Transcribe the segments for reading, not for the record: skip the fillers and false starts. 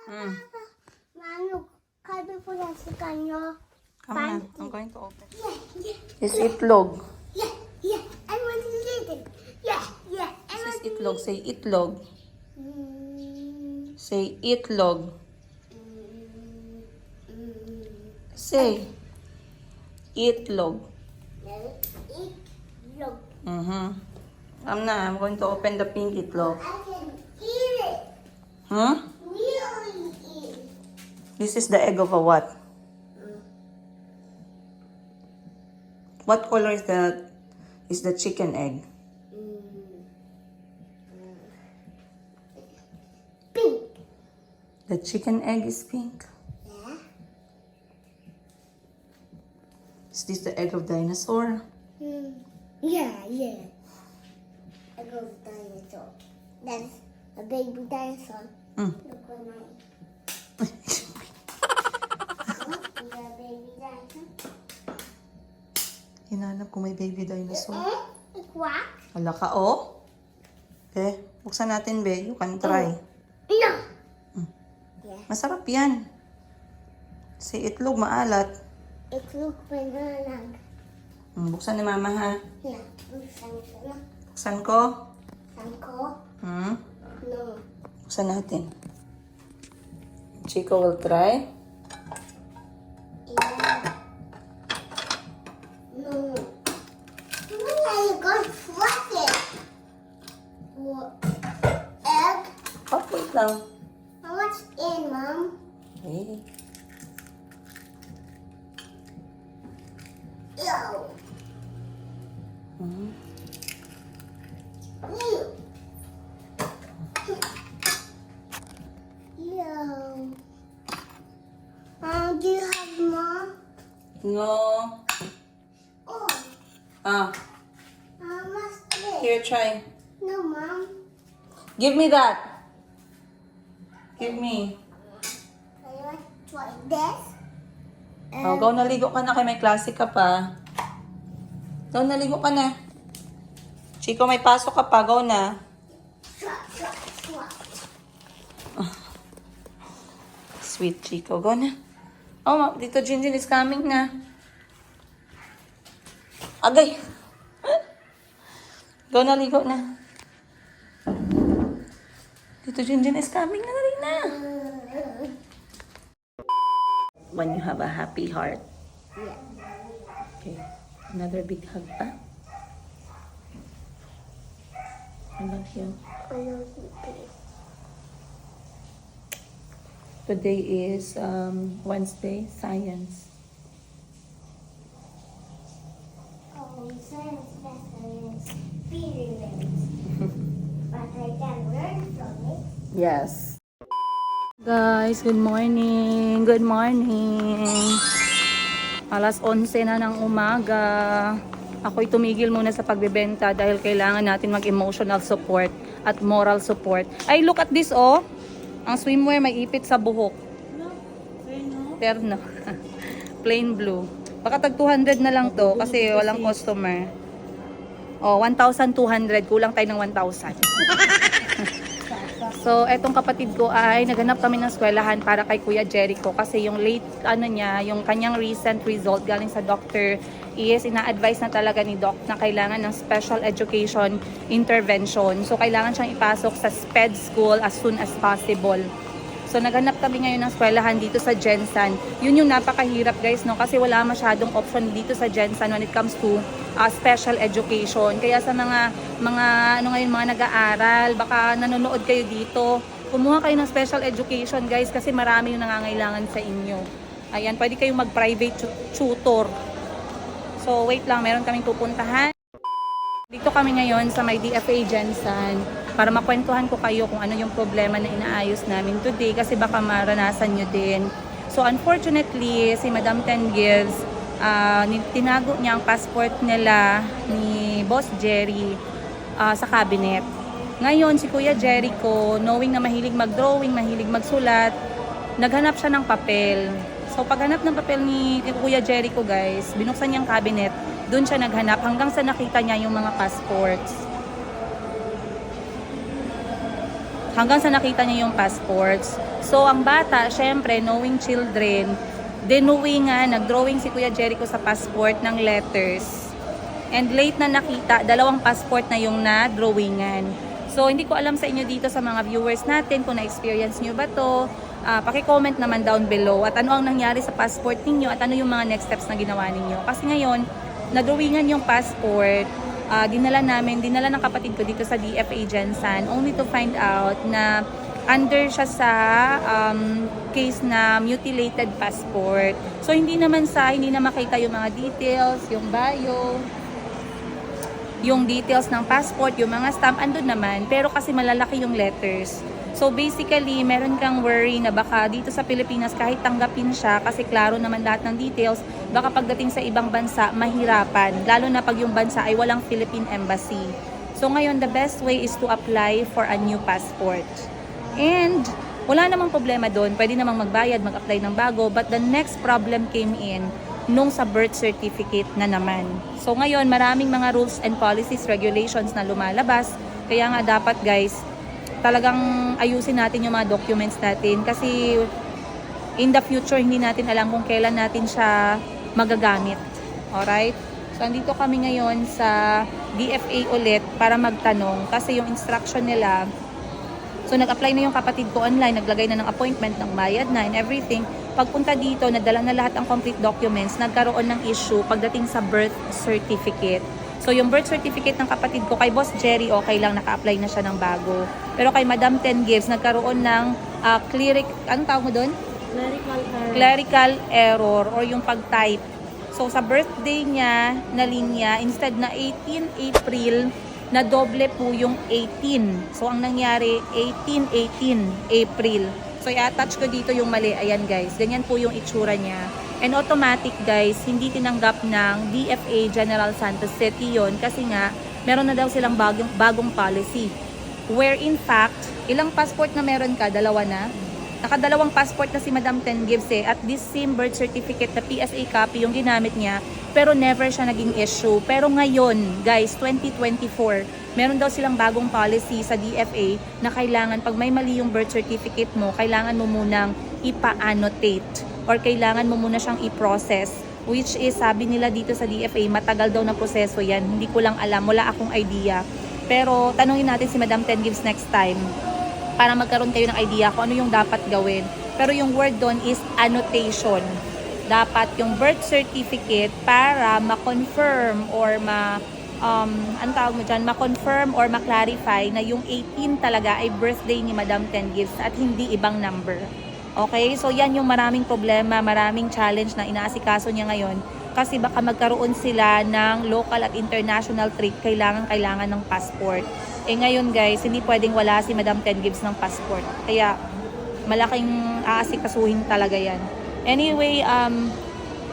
Mm. Manu, kabi po lang si kanyo. Come on, I'm going to open. Yeah. It's itlog. Yeah. I want to eat it. Yeah. I This is want to itlog. Say itlog. Mm, Say itlog. Say itlog. eat yolk. I'm going to open the pink itlog. I can eat it. Huh? Really eat it. This is the egg of a what? What color is the chicken egg? Pink. The chicken egg is pink. Yeah. Is this the egg of dinosaur? Yeah. I go dinosaur. That's a baby dinosaur. Mm. Look at mine. Look, a baby dinosaur. Hinanap ko may baby dinosaur. It quack. Wala ka, oh. Okay, buksan natin, be. You can try. No. Yeah. Masarap yan. Si itlog, maalat. It looks banana. Buksan ni mama, ha? Yeah. Sangko. Buksan ko. Sangko. No. Buksan natin. Chico will try. Yeah. No. When are you going to flush it? What? Egg? Oh, wait lang. What's in, Mom? Eh. Ew. Mhm. Ew. Ew. Do you have more? No. Oh, what's this? Here, try. No, Mom. Give me that. Give me. I want to try this. Oh, go naligo ka na kay may klase ka pa. Go naligo ka na. Chico, may pasok ka pa. Go na. Swat. Sweet Chico. Go na. Oh, dito Jinjin is coming na. Agay. Go naligo na. Dito Jinjin is coming na rin na. When you have a happy heart. Yeah. Okay. Another big hug pa. I love you. I love you, please. Today is Wednesday, science. Oh, science lesson is experience. But I can learn from it. Yes. Guys, good morning. Good morning. Alas 11 na ng umaga. Ako'y tumigil muna sa pagbebenta dahil kailangan natin mag-emotional support at moral support. Ay, look at this, oh. Ang swimwear may ipit sa buhok. Terno. Plain blue. Baka tag 200 na lang to kasi walang customer. Oh, 1,200. Kulang tayo ng 1,000. So, etong kapatid ko ay naghanap kami ng eskwelahan para kay Kuya Jericho kasi yung late, yung kanyang recent result galing sa doctor is ina-advise na talaga ni doc na kailangan ng special education intervention. So, kailangan siyang ipasok sa SPED school as soon as possible. So, naghanap kami ngayon ng eskwelahan dito sa Jensan. Yun yung napakahirap, guys, no? Kasi wala masyadong option dito sa Jensan when it comes to special education. Kaya sa mga mga nag-aaral, baka nanonood kayo dito, kumuha kayo ng special education, guys, kasi marami yung nangangailangan sa inyo. Ayan, pwede kayong mag-private tutor. So, wait lang, meron kaming pupuntahan. Dito kami ngayon sa may DFA Jensan para makwentuhan ko kayo kung ano yung problema na inaayos namin today kasi baka maranasan nyo din. So, unfortunately, si Madam Ten Gives, tinago niya ang passport nila ni Boss Jerry sa cabinet. Ngayon, si Kuya Jericho, knowing na mahilig mag-drawing, mahilig magsulat, naghanap siya ng papel. So, paghanap ng papel ni Kuya Jericho, guys, binuksan niyang cabinet, doon siya naghanap hanggang sa nakita niya yung mga passports. Hanggang sa nakita niya yung passports. So, ang bata, syempre, knowing children, dinuwingan, nag-drawing si Kuya Jericho sa passport ng letters. And late na nakita, 2 passport na yung na-drawingan. So, hindi ko alam sa inyo dito sa mga viewers natin kung na-experience nyo ba to. Paki-comment naman down below at ano ang nangyari sa passport ninyo at ano yung mga next steps na ginawa ninyo. Kasi ngayon, na-drawingan yung passport, dinala ng kapatid ko dito sa DFA Gensan only to find out na under siya sa case na mutilated passport. So, hindi na makita yung mga details, yung bio, yung details ng passport, yung mga stamp, andun naman. Pero kasi malalaki yung letters. So basically, meron kang worry na baka dito sa Pilipinas, kahit tanggapin siya, kasi klaro naman lahat ng details, baka pagdating sa ibang bansa, mahirapan. Lalo na pag yung bansa ay walang Philippine Embassy. So ngayon, the best way is to apply for a new passport. And wala namang problema doon. Pwede namang magbayad, mag-apply ng bago. But the next problem came in nung sa birth certificate na naman. So ngayon, maraming mga rules and policies, regulations na lumalabas. Kaya nga dapat guys, talagang ayusin natin yung mga documents natin. Kasi in the future, hindi natin alam kung kailan natin siya magagamit. Alright? So andito kami ngayon sa DFA ulit para magtanong. Kasi yung instruction nila, so nag-apply na yung kapatid ko online, naglagay na ng appointment, ng bayad na and everything. Pagpunta dito, nadala na lahat ang complete documents, nagkaroon ng issue pagdating sa birth certificate. So yung birth certificate ng kapatid ko, kay Boss Jerry, okay lang, naka-apply na siya ng bago. Pero kay Madam Ten Gives, nagkaroon ng anong tawag mo doon? Clerical error or yung pag-type. So sa birthday niya na linya, instead na 18 April, na doble po yung 18. So ang nangyari, 18 April. So i-attach ko dito yung mali. Ayan guys, ganyan po yung itsura niya. And automatic guys, hindi tinanggap ng DFA General Santos City yon kasi nga, meron na daw silang bagong policy. Where in fact, ilang passport na meron ka? 2 na? Nakadalawang passport na si Madam Ten Gives at this same birth certificate na PSA copy yung ginamit niya, pero never siya naging issue. Pero ngayon, guys, 2024, meron daw silang bagong policy sa DFA na kailangan pag may mali yung birth certificate mo, kailangan mo munang ipa-annotate or kailangan mo muna siyang i-process, which is sabi nila dito sa DFA, matagal daw na proseso yan. Hindi ko lang alam, wala akong idea. Pero tanungin natin si Madam Ten Gives next time para magkaroon kayo ng idea kung ano yung dapat gawin. Pero yung word doon is annotation. Dapat yung birth certificate para ma-confirm or ma-confirm or ma-clarify na yung 18 talaga ay birthday ni Madam Ten Gives at hindi ibang number. Okay? So yan yung maraming problema, maraming challenge na inaasikaso niya ngayon kasi baka magkaroon sila ng local at international trip, kailangan ng passport. Eh ngayon guys, hindi pwedeng wala si Madam Ten Gives ng passport. Kaya malaking aasikasuhin talaga yan. Anyway,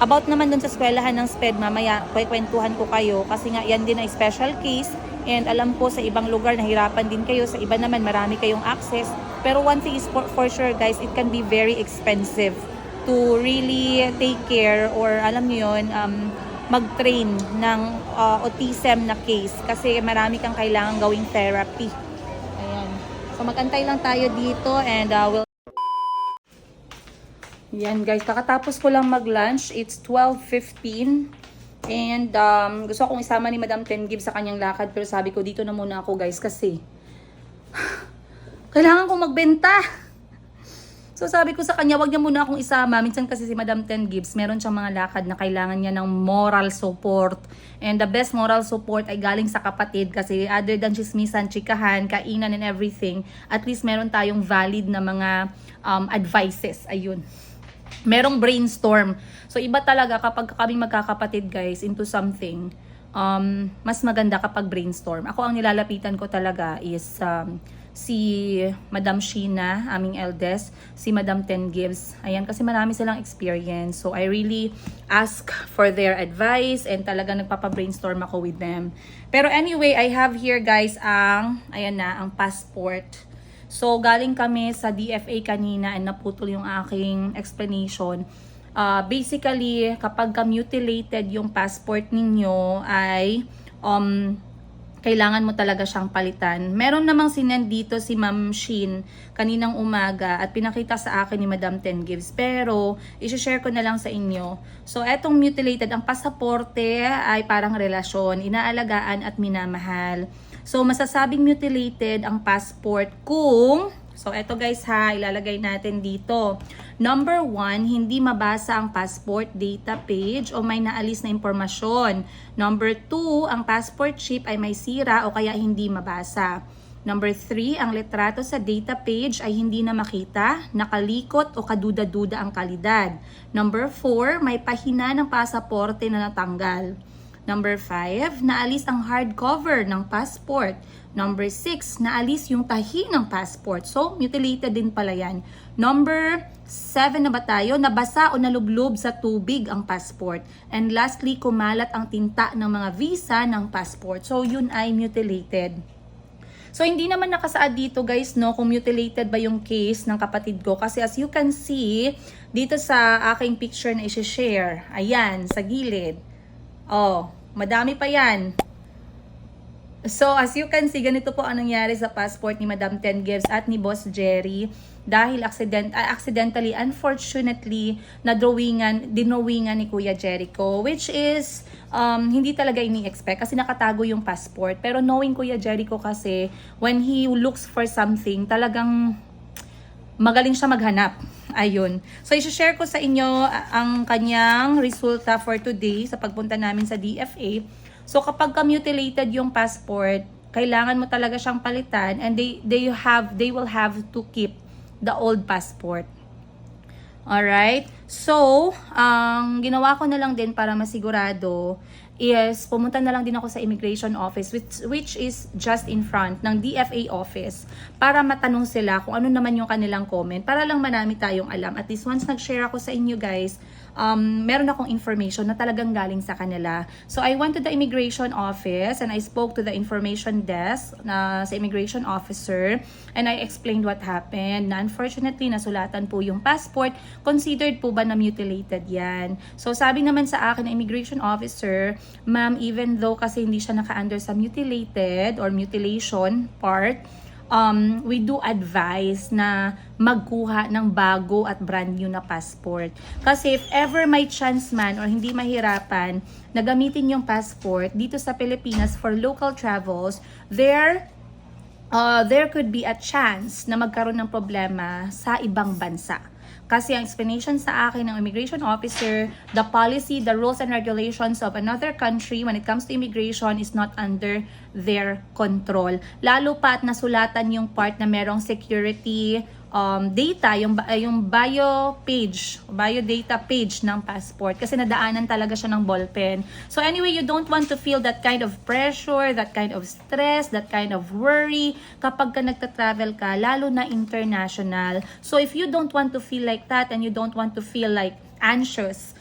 about naman dun sa eskwelahan ng SPED, mamaya kwentuhan ko kayo kasi nga yan din ay special case and alam ko sa ibang lugar nahirapan din kayo, sa iba naman marami kayong access. Pero one thing is for sure guys, it can be very expensive to really take care or alam niyo yun, mag-train ng autism na case kasi marami kang kailangan gawing therapy. Ayan. So magantay lang tayo dito and we'll... Yan guys, kakatapos ko lang mag-lunch. It's 12:15 and gusto kong isama ni Madam Ten Gives sa kanyang lakad pero sabi ko dito na muna ako guys kasi kailangan kong magbenta. So sabi ko sa kanya, wag niya muna akong isama. Minsan kasi si Madam Ten Gives, meron siyang mga lakad na kailangan niya ng moral support. And the best moral support ay galing sa kapatid kasi other than chismisan, chikahan, kainan and everything, at least meron tayong valid na mga advices. Ayun. Merong brainstorm. So iba talaga kapag kami magkakapatid guys into something, mas maganda kapag brainstorm. Ako ang nilalapitan ko talaga is si Madam Sheena, aming eldest, si Madam Ten Gives. Ayan, kasi marami silang experience. So, I really ask for their advice and talaga nagpapa-brainstorm ako with them. Pero anyway, I have here guys ayan na, ang passport. So, galing kami sa DFA kanina and naputol yung aking explanation. Basically, kapag mutilated yung passport ninyo ay kailangan mo talaga siyang palitan. Meron namang sinend dito si Ma'am Shin kaninang umaga at pinakita sa akin ni Madam Ten Gives. Pero, isi-share ko na lang sa inyo. So, etong mutilated, ang pasaporte ay parang relasyon, inaalagaan at minamahal. So, masasabing mutilated ang passport kung... So, eto guys ha, ilalagay natin dito. Number 1, hindi mabasa ang passport data page o may naalis na impormasyon. Number 2, ang passport chip ay may sira o kaya hindi mabasa. Number 3, ang litrato sa data page ay hindi na makita, nakalikot o kaduda-duda ang kalidad. Number 4, may pahina ng pasaporte na natanggal. Number 5, naalis ang hardcover ng passport. Number 6, naalis yung tahi ng passport. So, mutilated din pala yan. Number 7 na ba tayo? Nabasa o nalublob sa tubig ang passport. And lastly, kumalat ang tinta ng mga visa ng passport. So, yun ay mutilated. So, hindi naman nakasaad dito guys, no, kung mutilated ba yung case ng kapatid ko. Kasi as you can see, dito sa aking picture na isi-share, ayan, sa gilid. Oh, madami pa yan. So, as you can see, ganito po ang nangyari sa passport ni Madam Ten Gives at ni Boss Jerry dahil accidentally, unfortunately, dinrawingan ni Kuya Jericho, which is hindi talaga ini-expect kasi nakatago yung passport. Pero knowing Kuya Jericho kasi, when he looks for something, talagang magaling siya maghanap. Ayun. So, i-share ko sa inyo ang kanyang resulta for today sa pagpunta namin sa DFA. So, kapag mutilated yung passport, kailangan mo talaga siyang palitan and they will have to keep the old passport. Alright? So, ang ginawa ko na lang din para masigurado is pumunta na lang din ako sa immigration office which is just in front ng DFA office para matanong sila kung ano naman yung kanilang comment para lang marami tayong alam. At least once nag-share ako sa inyo guys, meron akong information na talagang galing sa kanila. So I went to the immigration office and I spoke to the information desk sa immigration officer and I explained what happened. Na unfortunately, nasulatan po yung passport. Considered po ba na mutilated yan? So sabi naman sa akin ng immigration officer, ma'am, even though kasi hindi siya naka-under sa mutilated or mutilation part, we do advise na magkuha ng bago at brand new na passport. Kasi if ever may chance man or hindi mahirapan na gamitin yung passport dito sa Pilipinas for local travels, there could be a chance na magkaroon ng problema sa ibang bansa. Kasi ang explanation sa akin ng immigration officer, the policy, the rules and regulations of another country when it comes to immigration is not under their control. Lalo pa at nasulatan yung part na merong security data, yung biodata page ng passport kasi nadaanan talaga siya ng ballpen. So anyway, you don't want to feel that kind of pressure, that kind of stress, that kind of worry kapag ka nagta-travel ka, lalo na international. So if you don't want to feel like that and you don't want to feel like anxious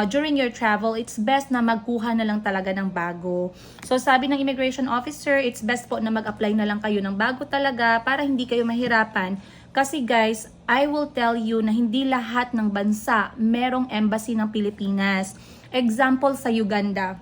during your travel, it's best na magkuha na lang talaga ng bago. So sabi ng immigration officer, it's best po na mag-apply na lang kayo ng bago talaga para hindi kayo mahirapan. Kasi guys, I will tell you na hindi lahat ng bansa merong embassy ng Pilipinas. Example sa Uganda.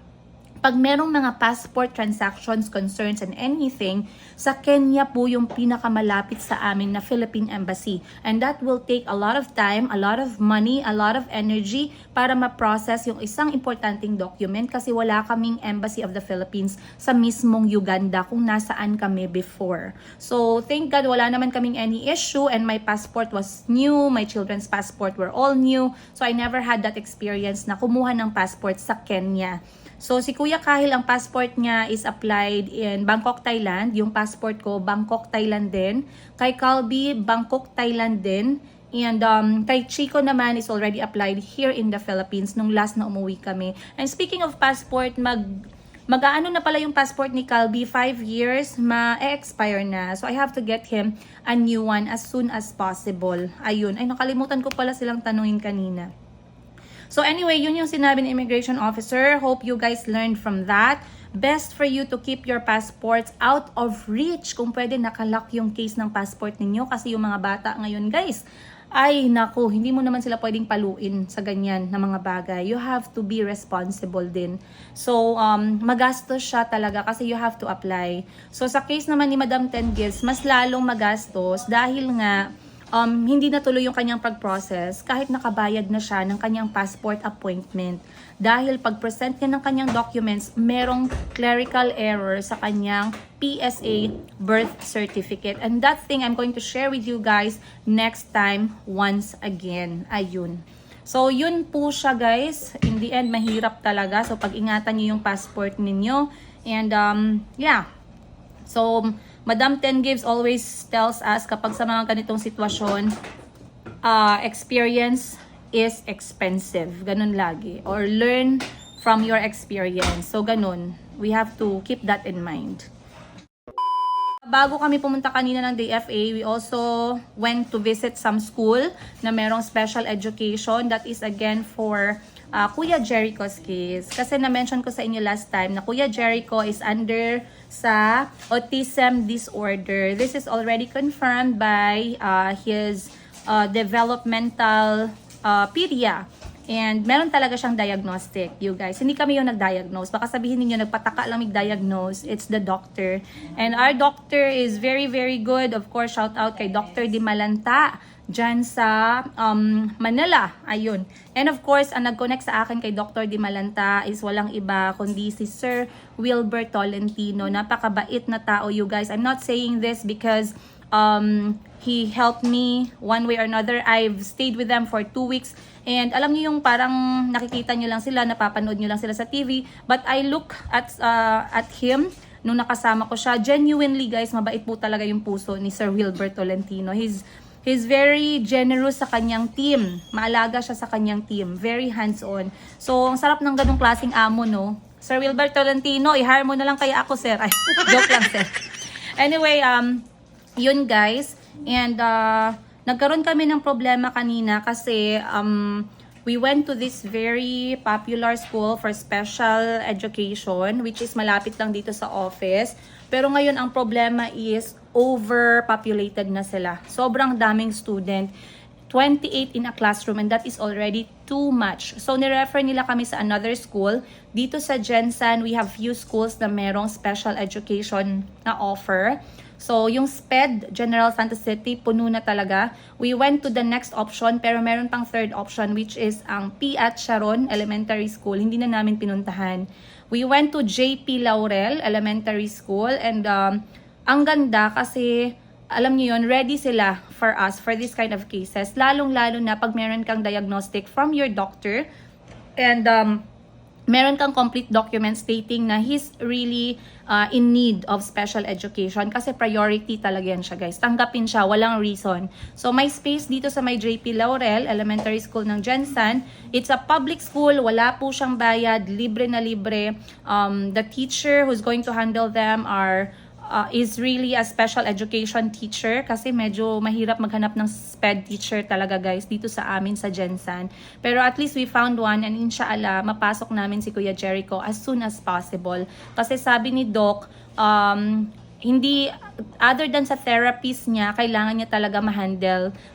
Pag merong mga passport transactions, concerns, and anything, sa Kenya po yung pinakamalapit sa amin na Philippine Embassy. And that will take a lot of time, a lot of money, a lot of energy para ma-process yung isang importanteng document kasi wala kaming Embassy of the Philippines sa mismong Uganda kung nasaan kami before. So, thank God wala naman kaming any issue and my passport was new, my children's passport were all new. So, I never had that experience na kumuha ng passport sa Kenya. So, si Kuya Kahil, ang passport niya is applied in Bangkok, Thailand. Yung passport ko, Bangkok, Thailand din. Kay Calby, Bangkok, Thailand din. And kay Chico naman is already applied here in the Philippines nung last na umuwi kami. And speaking of passport, mag-aano na pala yung passport ni Calby, 5 years, ma-expire na. So, I have to get him a new one as soon as possible. Ayun. Ay, nakalimutan ko pala silang tanungin kanina. So anyway, yun yung sinabi ng immigration officer. Hope you guys learned from that. Best for you to keep your passports out of reach. Kung pwede, nakalock yung case ng passport ninyo kasi yung mga bata ngayon guys, ay naku, hindi mo naman sila pwedeng paluin sa ganyan na mga bagay. You have to be responsible din. So, magastos siya talaga kasi you have to apply. So, sa case naman ni Madam Ten Gives, mas lalong magastos dahil nga hindi natuloy yung kanyang pag-process kahit nakabayad na siya ng kanyang passport appointment. Dahil pag-present niya ng kanyang documents, merong clerical error sa kanyang PSA birth certificate. And that thing I'm going to share with you guys next time once again. Ayun. So, yun po siya guys. In the end, mahirap talaga. So, pag-ingatan niyo yung passport ninyo. And, yeah. So, Madam Ten Gives always tells us kapag sa mga ganitong sitwasyon, experience is expensive. Ganun lagi. Or learn from your experience. So, ganun. We have to keep that in mind. Bago kami pumunta kanina ng DFA, we also went to visit some school na merong special education. That is again for Kuya Jericho's case. Kasi na-mention ko sa inyo last time na Kuya Jericho is under sa autism disorder. This is already confirmed by his developmental pedia. And meron talaga siyang diagnostic, you guys. Hindi kami yung nag-diagnose. Baka sabihin niyo nagpataka lang mag-diagnose. It's the doctor. And our doctor is very, very good. Of course, shout out kay Dr. Di Malanta dyan sa Manila. Ayun. And of course, ang nag-connect sa akin kay Dr. Di Malanta is walang iba kundi si Sir Wilbert Tolentino. Napakabait na tao, you guys. I'm not saying this because he helped me one way or another. I've stayed with them for 2 weeks. And alam niyo yung parang nakikita niyo lang sila, napapanood niyo lang sila sa TV. But I look at him nung nakasama ko siya. Genuinely, guys, mabait po talaga yung puso ni Sir Wilbert Tolentino. He's very generous sa kanyang team. Maalaga siya sa kanyang team. Very hands-on. So, ang sarap ng ganung klaseng amo, no? Sir Wilbert Tolentino, i-hire mo na lang kaya ako, sir. Ay, joke lang, sir. Anyway, yun, guys. And, nagkaroon kami ng problema kanina kasi we went to this very popular school for special education, which is malapit lang dito sa office. Pero ngayon, ang problema is overpopulated na sila. Sobrang daming student. 28 in a classroom, and that is already too much. So, nirefer nila kami sa another school. Dito sa Jensen, we have few schools na merong special education na offer. So, yung SPED, General Santos City, puno na talaga. We went to the next option, pero meron pang third option, which is ang Piat Sharon Elementary School. Hindi na namin pinuntahan. We went to JP Laurel Elementary School, and ang ganda kasi, alam niyo yun, ready sila for us, for this kind of cases. Lalong-lalo na pag meron kang diagnostic from your doctor, and meron kang complete document stating na he's really in need of special education kasi priority talaga yan siya, guys. Tanggapin siya, walang reason. So, may space dito sa may JP Laurel Elementary School ng Jensen. It's a public school, wala po siyang bayad, libre na libre. The teacher who's going to handle them is really a special education teacher kasi medyo mahirap maghanap ng SPED teacher talaga, guys, dito sa amin sa Jensen. Pero at least we found one, and inshallah, mapasok namin si Kuya Jericho as soon as possible. Kasi sabi ni Doc, hindi, other than sa therapist niya, kailangan niya talaga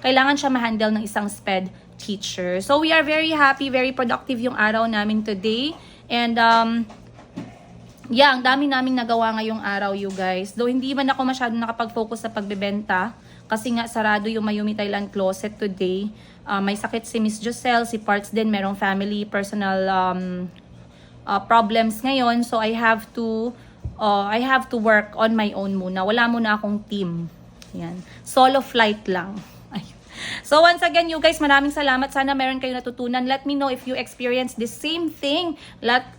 kailangan siya ma-handle ng isang SPED teacher. So we are very happy, very productive yung araw namin today. And yeah, ang dami naming nagawa ngayong araw, you guys. Though hindi man ako masyado nakapag-focus sa pagbebenta kasi nga sarado yung Mayumi Thailand closet today. May sakit si Miss Joselle, si Parts din, merong family, personal problems ngayon. So I have to work on my own muna. Wala muna akong team. Yan. Solo flight lang. So once again, you guys, maraming salamat. Sana meron kayo natutunan. Let me know if you experience the same thing.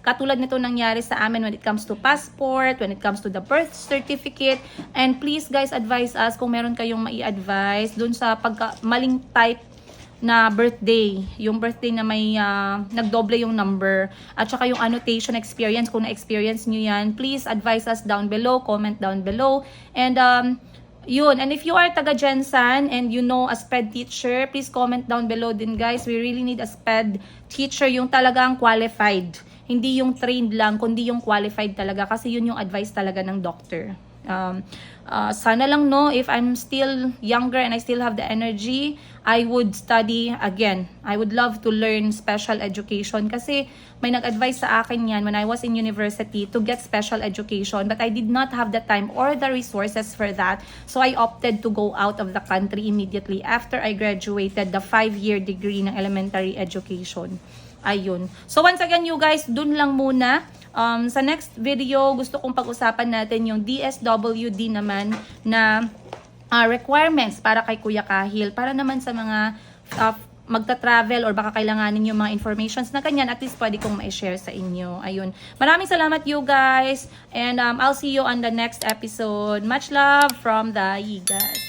Katulad nito nangyari sa amin when it comes to passport, when it comes to the birth certificate. And please, guys, advise us kung meron kayong mai-advise dun sa maling type na birthday. Yung birthday na may nagdoble yung number. At saka yung annotation experience. Kung na-experience nyo yan, please advise us down below. Comment down below. And yun, and if you are taga Jensen and you know a SPED teacher, please comment down below din, guys. We really need a SPED teacher, yung talagang qualified. Hindi yung trained lang, kundi yung qualified talaga kasi yun yung advice talaga ng doctor. Sana lang no, if I'm still younger and I still have the energy, I would study again. I would love to learn special education kasi may nag-advise sa akin yan when I was in university to get special education, but I did not have the time or the resources for that. So I opted to go out of the country immediately after I graduated the 5-year degree ng elementary education. Ayun. So once again, you guys, dun lang muna. Sa next video, gusto kong pag-usapan natin yung DSWD naman na requirements para kay Kuya Kahil. Para naman sa mga magta-travel or baka kailanganin yung mga informations na kanyan, at least pwede kong ma-share sa inyo. Ayun. Maraming salamat you guys. And I'll see you on the next episode. Much love from the Yigas.